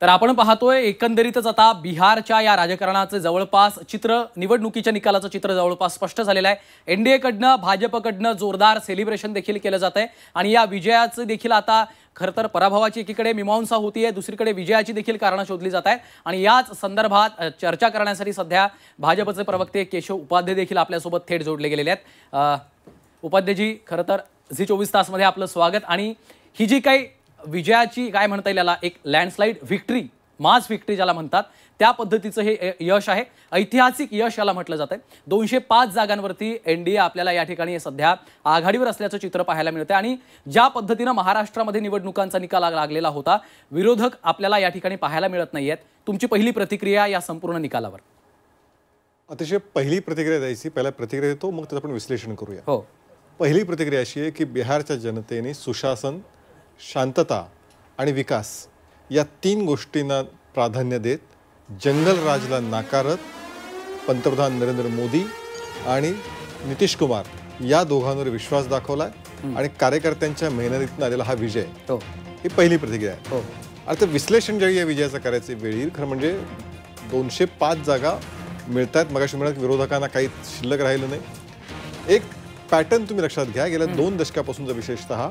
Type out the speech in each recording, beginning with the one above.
तर आपण पाहतोय एकंदरीतच आता बिहारच्या या राजकारणाचे जवळपास चित्र, निवडणुकीच्या निकालाचं चित्र जवळपास स्पष्ट झालेलं आहे। एनडीएकडनं भाजपकडनं जोरदार सेलिब्रेशन देखील केलं जात आहे आणि या विजयाचं देखील आता खरं तर पराभवाची एकीकडे मीमांसा होतीये, दुसरीकडे विजयाची देखील कारणं शोधली जात आहेत आणि याच संदर्भात चर्चा करण्यासाठी सध्या भाजपचे प्रवक्ते केशव उपाध्ये देखील आपल्यासोबत थेट जोडले गेलेले आहेत। उपाध्येजी, खरं तर झी 24 तासमध्ये आपलं स्वागत। आणि ही जी काही विजयाची काय म्हणता येईल याला, एक लँडस्लाइड व्हिक्टरी, मास व्हिक्टरी ज्याला म्हणतात, त्या पद्धतीचं हे यश आहे, ऐतिहासिक यश याला म्हटलं जातं। 205 जागांवरती एनडीए आपल्याला या ठिकाणी सध्या आघाडीवर असल्याचं चित्र पाहायला मिळतं आणि ज्या पद्धतीनं महाराष्ट्रामध्ये निवडणुकांचा निकाल लागलेला होता, विरोधक आपल्याला या ठिकाणी पाहायला मिळत नाहीयेत। तुमची पहिली प्रतिक्रिया या संपूर्ण निकालावर? अतिशय पहिली प्रतिक्रिया द्यायची, पहिला प्रतिक्रिया देतो, मग त्याचं आपण विश्लेषण करूया। हो, पहिली प्रतिक्रिया अशी आहे की बिहारच्या जनतेने सुशासन, शांतता आणि विकास या 3 गोष्टींना प्राधान्य देत जंगल राजला नाकारत पंतप्रधान नरेंद्र मोदी आणि नितीश कुमार या दोघांवर विश्वास दाखवलाय आणि कार्यकर्त्यांच्या मेहनतीतून आलेला हा विजय, ही पहिली प्रतिक्रिया आहे। आता विश्लेषण ज्यावेळी या विजयाचं करायचं वेळी खरं म्हणजे 205 जागा मिळतात, मगाशी म्हणत विरोधकांना काही शिल्लक राहिलं नाही। एक पॅटर्न तुम्ही लक्षात घ्या, गेल्या 2 दशकापासूनचा विशेषतः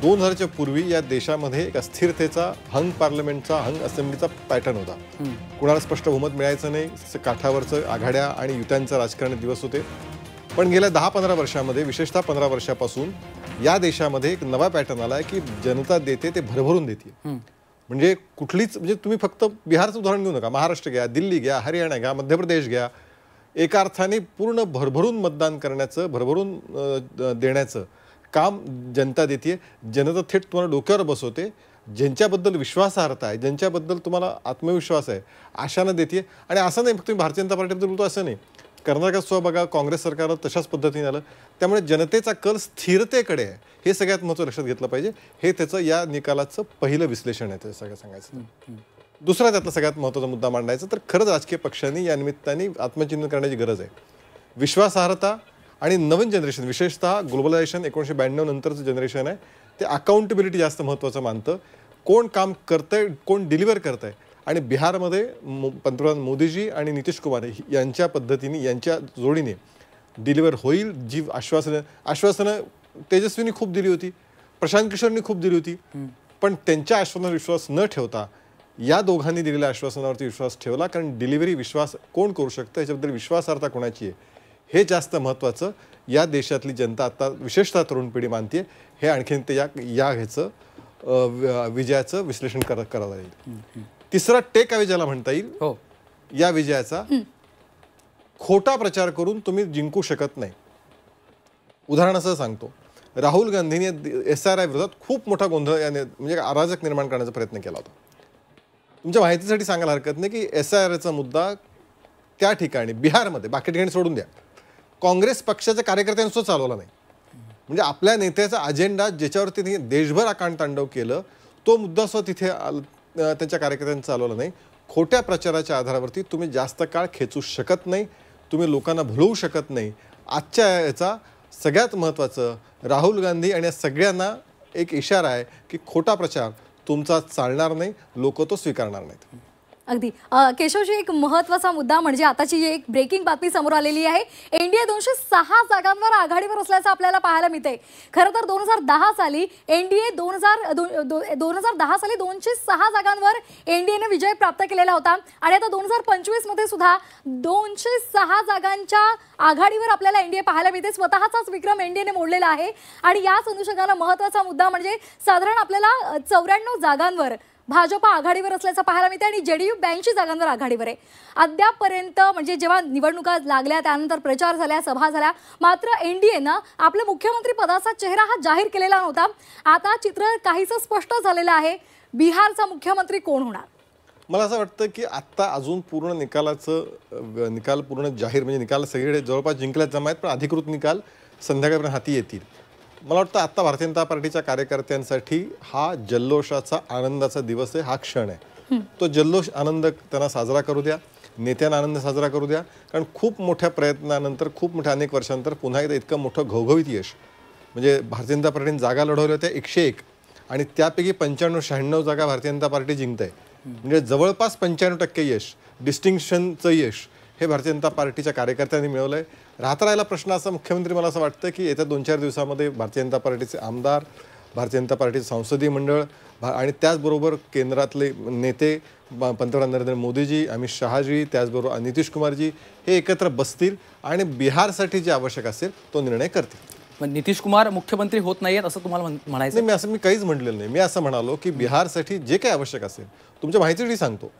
2000च्या पूर्वी या देशामध्ये एक अस्थिरतेचा, हंग पार्लमेंटचा, हंग असेंब्लीचा पॅटर्न होता। कुणाला स्पष्ट बहुमत मिळायचं नाही, आघाड्या आघाड्या आणि युत्यांचं राजकारण दिवस होते। पण गेल्या 10-15 वर्षामध्ये, विशेषतः 15 वर्षापासून या देशामध्ये एक नवा पॅटर्न आला आहे की जनता देते ते भरभरून देते। म्हणजे कुठलीच, म्हणजे तुम्ही फक्त बिहारचं उदाहरण घेऊ नका, महाराष्ट्र घ्या, दिल्ली घ्या, हरियाणा घ्या, मध्य प्रदेश घ्या, एका अर्थाने पूर्ण भरभरून मतदान करण्याचं, भरभरून देण्याचं काम जनता देते। जनता थेट तुम्हाला डोक्यावर बसवते, ज्यांच्याबद्दल विश्वासार्हता आहे, ज्यांच्याबद्दल तुम्हाला आत्मविश्वास आहे, आशानं देते। आणि असं नाही फक्त भारतीय जनता पार्टीबद्दल बोलतो असं नाही, कर्नाटकात सुद्धा बघा काँग्रेस सरकार तशाच पद्धतीने आलं। त्यामुळे जनतेचा कल स्थिरतेकडे आहे, हे सगळ्यात महत्त्व लक्षात घेतलं पाहिजे। हे त्याचं या निकालाचं पहिलं विश्लेषण आहे, ते सगळं सांगायचं। दुसरा त्यातला सगळ्यात महत्त्वाचा मुद्दा मांडायचा तर खरंच राजकीय पक्षांनी या निमित्ताने आत्मचिंतन करण्याची गरज आहे। विश्वासार्हता आणि नवीन जनरेशन, विशेषतः ग्लोबलायझेशन 1992 नंतरचं जनरेशन आहे, ते अकाउंटेबिलिटी जास्त महत्त्वाचं मानतं। कोण काम करतंय, कोण डिलिव्हर करतंय। आणि बिहारमध्ये पंतप्रधान मोदीजी आणि नितीश कुमार यांच्या पद्धतीने, यांच्या जोडीने डिलिव्हर होईल। जी आश्वासनं तेजस्वींनी खूप दिली होती, प्रशांत किशोरनी खूप दिली होती, पण त्यांच्या आश्वासनावर विश्वास न ठेवता या दोघांनी दिलेल्या आश्वासनावरती विश्वास ठेवला। कारण डिलिव्हरी विश्वास कोण करू शकतं, याच्याबद्दल विश्वासार्हता कोणाची आहे, हे जास्त महत्त्वाचं या देशातली जनता आता विशेषतः तरुण पिढी मानते। हे आणखीन ते या ह्याचं विजयाचं विश्लेषण करायला येईल। तिसरा टेक अवे ज्याला म्हणता येईल या विजयाचा, खोटा प्रचार करून तुम्ही जिंकू शकत नाही। उदाहरण असं सांगतो, राहुल गांधींनी SRI विरोधात खूप मोठा गोंधळ, म्हणजे अराजक निर्माण करण्याचा प्रयत्न केला होता। तुमच्या माहितीसाठी सांगायला हरकत नाही की SRIचा मुद्दा त्या ठिकाणी बिहारमध्ये, बाकी ठिकाणी सोडून द्या, काँग्रेस पक्षाच्या कार्यकर्त्यांनी सुद्धा चालवला नाही। म्हणजे आपल्या नेत्याचा अजेंडा ज्याच्यावरती त्यांनी देशभर आकांडतांडव केलं, तो मुद्दा सुद्धा तिथे त्यांच्या कार्यकर्त्यांनी चालवला नाही। खोट्या प्रचाराच्या आधारावरती तुम्ही जास्त काळ खेचू शकत नाही, तुम्ही लोकांना भुलवू शकत नाही। आजच्या याचा सगळ्यात महत्त्वाचं, राहुल गांधी आणि सगळ्यांना एक इशारा आहे की खोटा प्रचार तुमचा चालणार नाही, लोक तो स्वीकारणार नाहीत। अगदी केशवजी, एक महत्त्वाचा मुद्दा म्हणजे आताची एक ब्रेकिंग बातमी समोर आलेली आहे। एनडीए 206 जागांवर आघाडीवर असल्याचं आपल्याला पाहायला मिळतंय। खरं तर 2010 साली एनडीए 2010 साली 206 जागांवर एनडीएने विजय प्राप्त केलेला होता आणि आता 2025 मध्ये सुद्धा 206 जागांच्या आघाडीवर आपल्याला एनडीए पाहायला मिळते। स्वतःचाच विक्रम एनडीएने मोडलेला आहे आणि याच अनुषंगाने महत्त्वाचा मुद्दा म्हणजे साधारण आपल्याला 94 जागांवर भाजप आघाडीवर असल्याचं पाहायला मिळते आणि जेडीयू 82 जागांवर आघाडीवर आहे। अद्यापपर्यंत म्हणजे जेव्हा निवडणुका लागल्या, त्यानंतर प्रचार झाल्या, सभा झाल्या, मात्र एनडीएनं आपल्या मुख्यमंत्री पदाचा चेहरा हा जाहीर केलेला नव्हता। आता चित्र काहीसं स्पष्ट झालेलं आहे, बिहारचा मुख्यमंत्री कोण होणार? मला असं वाटतं की आत्ता अजून पूर्ण निकाल पूर्ण जाहीर, म्हणजे निकाल सगळीकडे जवळपास जिंकल्याच जमा आहेत, पण अधिकृत निकाल संध्याकाळपर्यंत हाती येतील। मला वाटतं आत्ता भारतीय जनता पार्टीच्या कार्यकर्त्यांसाठी हा जल्लोषाचा, आनंदाचा दिवस आहे, हा क्षण आहे। तो जल्लोष, आनंद त्यांना साजरा करू द्या, नेत्यांना आनंद साजरा करू द्या। कारण खूप मोठ्या प्रयत्नानंतर, खूप मोठ्या अनेक वर्षांनंतर पुन्हा एकदा इतकं मोठं घवघवीत यश, म्हणजे भारतीय जनता पार्टीने जागा लढवल्या होत्या 101 आणि त्यापैकी 95-96 जागा भारतीय जनता पार्टी जिंकते। म्हणजे जवळपास 95% यश, डिस्टिंक्शनचं यश हे भारतीय जनता पार्टीच्या कार्यकर्त्यांनी मिळवलं आहे. राहिला प्रश्न असा, मुख्यमंत्री मला असं वाटतं की येत्या 2-4 दिवसामध्ये भारतीय जनता पार्टीचे आमदार, भारतीय जनता पार्टीचे संसदीय मंडळ आणि त्याचबरोबर केंद्रातले नेते पंतप्रधान नरेंद्र मोदीजी, अमित शहाजी, त्याचबरोबर नितीश कुमारजी हे एकत्र बसतील आणि बिहारसाठी जे आवश्यक असेल तो निर्णय करतील. पण नितीश कुमार मुख्यमंत्री होत नाहीयेत असं तुम्हाला म्हणायचं? नाही, मी काहीच म्हटलेलं नाही. मी असं म्हणालो की बिहारसाठी जे काही आवश्यक असेल, तुमच्या माहितीसाठी सांगतो,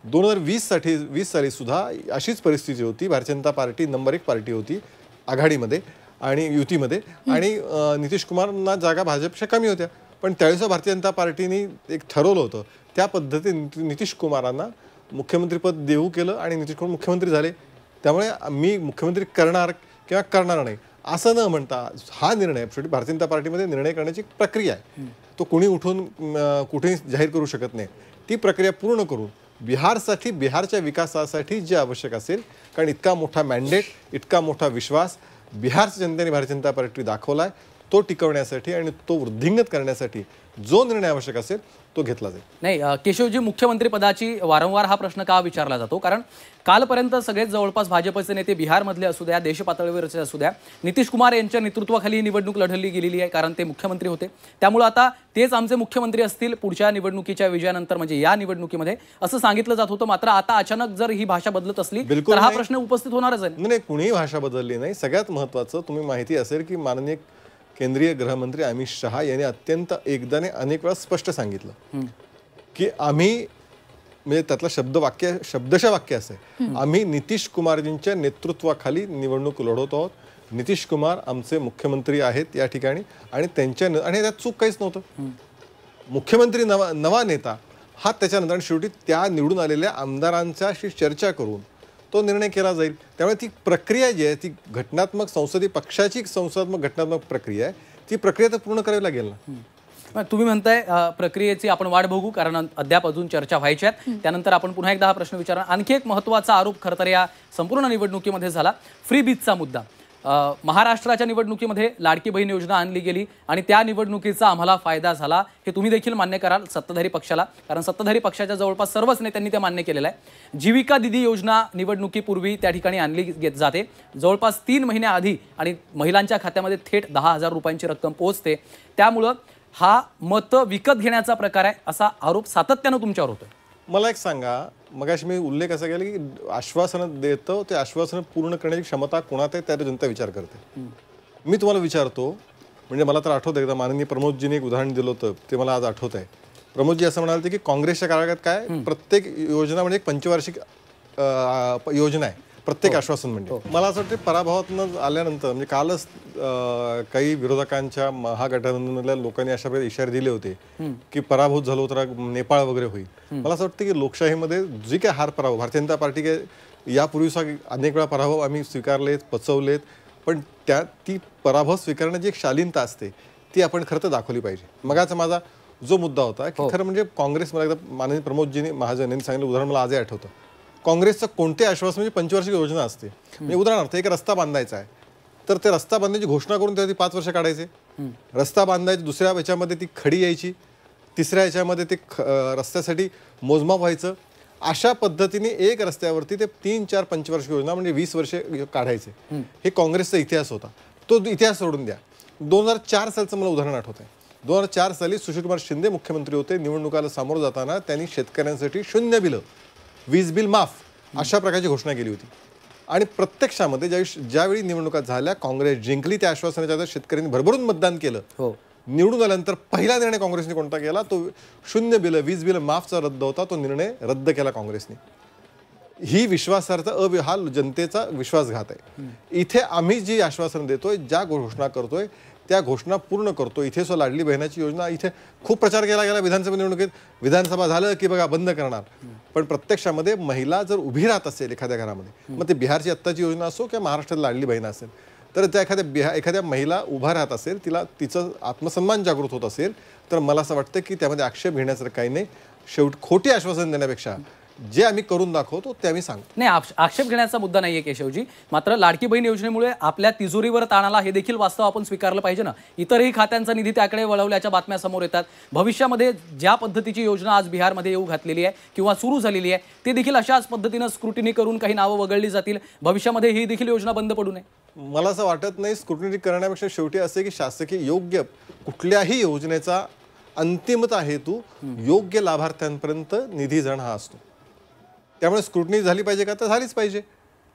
2020 साली सुद्धा अशीच परिस्थिती होती. Bharatiya Janata party number 1 party होती आघाडीमध्ये आणि युतीमध्ये, आणि नितीश कुमारांना जागा भाजपच्या कमी होत्या. पण त्यावेळेस भारतीय जनता पार्टीने एक ठरवलं होतं, त्या पद्धतीने नितीश कुमारांना मुख्यमंत्रीपद देऊ केलं आणि नितीश कुमार मुख्यमंत्री झाले. त्यामुळे मी मुख्यमंत्री करणार किंवा करणार नाही असं न म्हणता हा निर्णय, शेवटी भारतीय जनता पार्टीमध्ये निर्णय करण्याची प्रक्रिया आहे. तो कुणी उठून कुठेही जाहीर करू शकत नाही. ती प्रक्रिया पूर्ण करून बिहारसाठी, बिहारच्या विकासासाठी जे आवश्यक असेल, कारण इतका मोठा मॅन्डेट, इतका मोठा विश्वास बिहारच्या जनतेने भारतीय जनता पार्टी दाखवला आहे, तो टिकवण्यासाठी आणि तो वृद्धिंगत करण्यासाठी जो निर्णय आवश्यक असेल तो घेतला जाईल. नाही, केशवजी, मुख्यमंत्री पदाची वारंवार हा प्रश्न का विचारला जातो? कारण कालपर्यंत सगळेच जवळपास भाजपचे नेते बिहारमधले असू द्या, देश पातळीवरचे असू द्या, नितीश कुमार यांच्या नेतृत्वाखाली ही निवडणूक लढवली गेलेली आहे, कारण ते मुख्यमंत्री होते. त्यामुळे आता तेच आमचे मुख्यमंत्री असतील पुढच्या निवडणुकीच्या विजयानंतर, म्हणजे या निवडणुकीमध्ये, असं सांगितलं जात होतं. मात्र आता अचानक जर ही भाषा बदलत असली तर हा प्रश्न उपस्थित होणारच आहे. नाही, कुणीही भाषा बदलली नाही. सगळ्यात महत्त्वाचं, तुम्ही माहिती असेल की माननीय केंद्रीय गृहमंत्री अमित शहा यांनी अत्यंत एकदाने अनेक वेळा स्पष्ट सांगितलं की आम्ही, म्हणजे त्यातलं शब्दशः वाक्य असं आहे, आम्ही नितीश कुमारजींच्या नेतृत्वाखाली निवडणूक लढवत आहोत. नितीश कुमार आमचे मुख्यमंत्री आहेत या ठिकाणी, आणि आणि त्यात चूक काहीच नव्हतं. मुख्यमंत्री नवा नेता हा त्याच्यानंतर शेवटी त्या निवडून आलेल्या आमदारांच्याशी चर्चा करून तो निर्णय केला जाईल. त्यामुळे ती प्रक्रिया जी आहे, ती घटनात्मक संसदीय पक्षाची संसदात्मक घटनात्मक प्रक्रिया आहे, ती प्रक्रिया तर पूर्ण करावी लागेल ना. तुम्ही म्हणताय प्रक्रियेची आपण वाट बघू, कारण अद्याप अजून चर्चा व्हायच्या आहेत. त्यानंतर आपण पुन्हा एकदा हा प्रश्न विचारणार. आणखी एक महत्त्वाचा आरोप खरं तर या संपूर्ण निवडणुकीमध्ये झाला, फ्री बीजचा मुद्दा. महाराष्ट्राच्या निवडणुकीमध्ये लाडकी बहीण योजना आणली गेली आणि त्या निवडणुकीचा आम्हाला फायदा झाला, हे तुम्ही देखील मान्य कराल सत्ताधारी पक्षाला, कारण सत्ताधारी पक्षाच्या जवळपास सर्वच नेत्यांनी ते मान्य केलेलं आहे. जीविका दिदी योजना निवडणुकीपूर्वी त्या ठिकाणी आणली जाते, जवळपास 3 महिन्याआधी, आणि महिलांच्या खात्यामध्ये थेट 10,000 रुपयांची रक्कम पोहोचते. त्यामुळं हा मतं विकत घेण्याचा प्रकार आहे असा आरोप सातत्यानं तुमच्यावर होतोय. मला एक सांगा, मगाशी मी उल्लेख असा केला की आश्वासनं देतो, ते आश्वासनं पूर्ण करण्याची क्षमता कोणात आहे त्यावर जनता विचार करते. मी तुम्हाला विचारतो, म्हणजे मला तर आठवतं एकदा माननीय प्रमोदजींनी एक उदाहरण दिलं होतं, ते मला आज आठवत आहे. प्रमोदजी असं म्हणाले की काँग्रेसच्या काळात काय, प्रत्येक योजना म्हणजे एक पंचवार्षिक योजना आहे, प्रत्येक आश्वासन म्हणजे. मला असं वाटतं पराभवातून आल्यानंतर, म्हणजे कालच काही विरोधकांच्या महागठबंधनमधल्या लोकांनी अशा प्रकारे इशारे दिले होते की पराभूत झालो तर नेपाळ वगैरे होईल. मला असं वाटतं की लोकशाहीमध्ये जी काय हार पराभव, भारतीय जनता पार्टी काय यापूर्वीचा अनेक वेळा पराभव आम्ही स्वीकारलेत, पचवलेत, पण ती पराभव स्वीकारण्याची एक शालीनता असते, ती आपण खरं तर दाखवली पाहिजे. मगाचा माझा जो मुद्दा होता की खरं म्हणजे काँग्रेस, मला एकदा माननीय प्रमोदजींनी महाजन यांनी सांगितलं उदाहरण मला आजही आठवतं. काँग्रेसचं कोणते आश्वासन म्हणजे पंचवार्षिक योजना असते. म्हणजे उदाहरणार्थ एक रस्ता बांधायचा आहे, तर ते रस्ता बांधण्याची घोषणा करून त्याची 5 वर्ष काढायचे. रस्ता बांधायची, दुसऱ्या याच्यामध्ये ती खडी यायची, तिसऱ्या याच्यामध्ये ते रस्त्यासाठी मोजमाप व्हायचं. अशा पद्धतीने एक रस्त्यावरती ते 3-4 पंचवार्षिक योजना म्हणजे 20 वर्षे काढायचे. हे काँग्रेसचा इतिहास होता. तो इतिहास सोडून द्या. 2004 सालचं मला उदाहरण आठवत आहे. 2004 साली सुशीलकुमार शिंदे मुख्यमंत्री होते. निवडणुकाला सामोरं जाताना त्यांनी शेतकऱ्यांसाठी 0 बिलं, वीज बिल माफ, अशा प्रकारची घोषणा केली होती. आणि प्रत्यक्षामध्ये ज्यावेळी निवडणुका झाल्या, काँग्रेस जिंकली, त्या आश्वासनाच्या आधारे शेतकऱ्यांनी भरभरून मतदान केलं. निवडून आल्यानंतर पहिला निर्णय काँग्रेसने कोणता केला, तो 0 बिलं, वीज बिलं माफचा रद्द होता, तो निर्णय रद्द केला काँग्रेसने. ही विश्वासार्हता हा जनतेचा विश्वासघात आहे. इथे आम्ही जी आश्वासन देतोय, ज्या घोषणा करतोय, त्या घोषणा पूर्ण करतो. इथे सो लाडली बहिणाची योजना, इथे खूप प्रचार केला गेला विधानसभा निवडणुकीत, विधानसभा झालं की बघा बंद करणार. पण प्रत्यक्षामध्ये महिला जर उभी राहत असेल एखाद्या घरामध्ये, मग ते बिहारची आत्ताची योजना असो किंवा महाराष्ट्रात लाडली बहीण असेल, तर त्या एखाद्या महिला उभा राहत असेल, तिचं आत्मसन्मान जागृत होत असेल, तर मला असं वाटतं की त्यामध्ये आक्षेप घेण्यासारखं काही नाही. शेवटी खोटी आश्वासन देण्यापेक्षा जे आम्ही करून दाखवतो ते आम्ही सांगतो. नाही, आक्षेप घेण्याचा मुद्दा नाहीये केशवजी. मात्र लाडकी बहीण योजनेमुळे आपल्या तिजोरीवर ताण आला हे देखील वास्तव आपण स्वीकारलं पाहिजे ना. इतरही खात्यांचा निधी त्याकडे वळवल्याच्या बातम्या समोर येतात. भविष्यामध्ये ज्या पद्धतीची योजना आज बिहारमध्ये येऊ घातलेली आहे किंवा सुरू झालेली आहे ते देखील अशाच पद्धतीनं स्क्रुटिनी करून काही नावं वगळली जातील. भविष्यामध्ये ही देखील योजना बंद पडू नये. मला असं वाटत नाही. स्क्रुटिनी करण्यापेक्षा शेवटी असे की शासकीय योग्य कुठल्याही योजनेचा अंतिमता हेतू योग्य लाभार्थ्यांपर्यंत निधी जाणं हा असतो. त्यामुळे स्क्रुटनी झाली पाहिजे का, तर झालीच पाहिजे.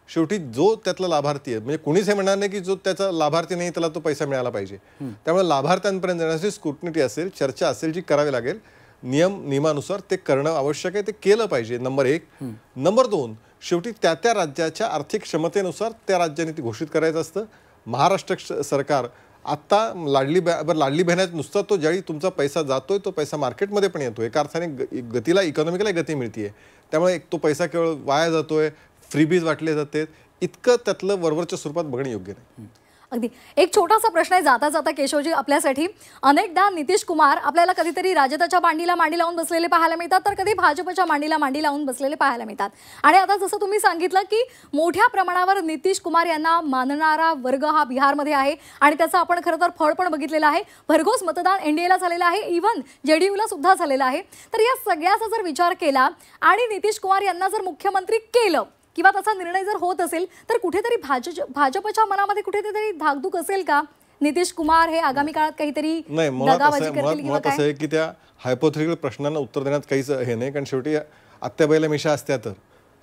शेवटी जो त्यातला लाभार्थी आहे, म्हणजे कुणीच हे म्हणणार नाही की जो त्याचा लाभार्थी नाही त्याला तो पैसा मिळाला पाहिजे. त्यामुळे लाभार्थ्यांपर्यंत जाण्यासाठी स्क्रुटनी असेल, चर्चा असेल जी करावी लागेल. नियमानुसार ते करणं आवश्यक आहे, ते केलं पाहिजे. नंबर 1. नंबर 2, शेवटी त्या राज्याच्या आर्थिक क्षमतेनुसार त्या राज्याने ती घोषित करायचं असतं. महाराष्ट्र सरकार आत्ता लाडली बहिणात नुसता तो ज्यावेळी तुमचा पैसा जातोय तो पैसा मार्केटमध्ये पण येतोय. एका अर्थाने गतीला इकॉनॉमिकला गती मिळतीये. त्यामुळे तो पैसा केवळ वाया जातोय, फ्रीबीज वाटले जाते, इतकं त्यातलं वरवरच्या स्वरूपात बघणं योग्य नाही. अगदी एक छोटासा प्रश्न आहे जाता जाता केशवजी आपल्यासाठी. अनेकदा नितीश कुमार आपल्याला कधीतरी राजदाच्या मांडीला मांडी लावून बसलेले पाहायला मिळतात, तर कधी भाजपच्या मांडीला मांडी लावून बसलेले पाहायला मिळतात. आणि आता जसं तुम्ही सांगितलं की मोठ्या प्रमाणावर नितीश कुमार यांना मानणारा वर्ग हा बिहारमध्ये आहे आणि त्याचं आपण खरं तर फळ पण बघितलेलं आहे. भरघोस मतदान एनडीएला झालेलं आहे, इव्हन जेडीयूला सुद्धा झालेलं आहे. तर या सगळ्याचा जर विचार केला आणि नितीश कुमार यांना जर मुख्यमंत्री केलं किंवा त्याचा निर्णय जर होत असेल तर कुठेतरी भाजपच्या मनामध्ये कुठेतरी धाकधूक असेल का? नितीश कुमार हे आगामी काळात काहीतरी दगाबाजी करतील किंवा असं आहे की त्या हायपोथेटिकल प्रश्नांना उत्तर देण्यात काहीच हे नाही. कारण शेवटी आत्याबाईला मिशा असत्या तर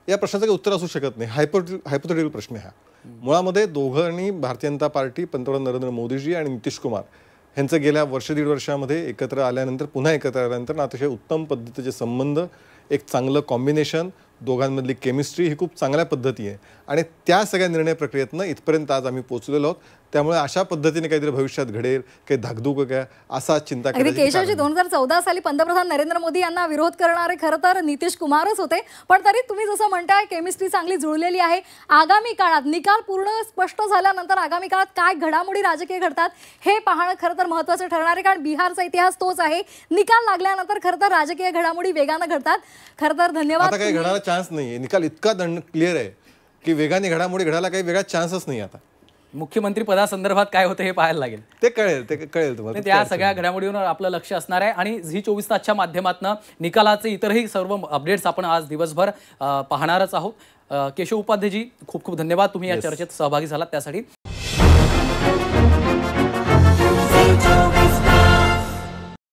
या प्रश्नाचं काही उत्तर असू शकत नाही. हायपोथेटिकल प्रश्न हा. मुळामध्ये दोघांनी भारतीय जनता पार्टी, पंतप्रधान नरेंद्र मोदीजी आणि नितीश कुमार यांचं गेल्या वर्ष-दीड वर्षामध्ये एकत्र आल्यानंतर, पुन्हा एकत्र आल्यानंतर अतिशय उत्तम पद्धतीचे संबंध, एक चांगलं कॉम्बिनेशन, दोघांमधली केमिस्ट्री ही खूप चांगल्या पद्धती आहे. आणि त्या सगळ्या निर्णय प्रक्रियेतनं इथपर्यंत आज आम्ही पोहोचलेलो आहोत. त्यामुळे अशा पद्धतीने काहीतरी भविष्यात घडेल, काही धाकधूक काय असा चिंता करायची. केशवजी 2014 साली पंतप्रधान नरेंद्र मोदी यांना विरोध करणारे खरं तर नितीश कुमारच होते. पण तरी तुम्ही जसं म्हणताय केमिस्ट्री चांगली जुळलेली आहे. आगामी काळात निकाल पूर्ण स्पष्ट झाल्यानंतर आगामी काळात काय घडामोडी राजकीय घडतात हे पाहणं खरं तर महत्त्वाचं ठरणार आहे. कारण बिहारचा इतिहास तोच आहे. निकाल लागल्यानंतर खरं तर राजकीय घडामोडी वेगानं घडतात. खरं तर धन्यवाद. आता काही घडायला चान्स नाहीये. निकाल इतका क्लिअर आहे की वेगाने घडामोडी घडायला काही वेगळा चान्सच नाही. आता मुख्यमंत्री पदासंदर्भात काय होतं हे पाहायला लागेल. ते कळेल तुम्हाला. त्या सगळ्या घडामोडीवर आपलं लक्ष असणार आहे. आणि झी 24 तासच्या माध्यमातून निकालाचे इतरही सर्व अपडेट्स आपण आज दिवसभर पाहणारच आहोत. केशव उपाध्येजी खूप खूप धन्यवाद, तुम्ही या चर्चेत सहभागी झालात त्यासाठी.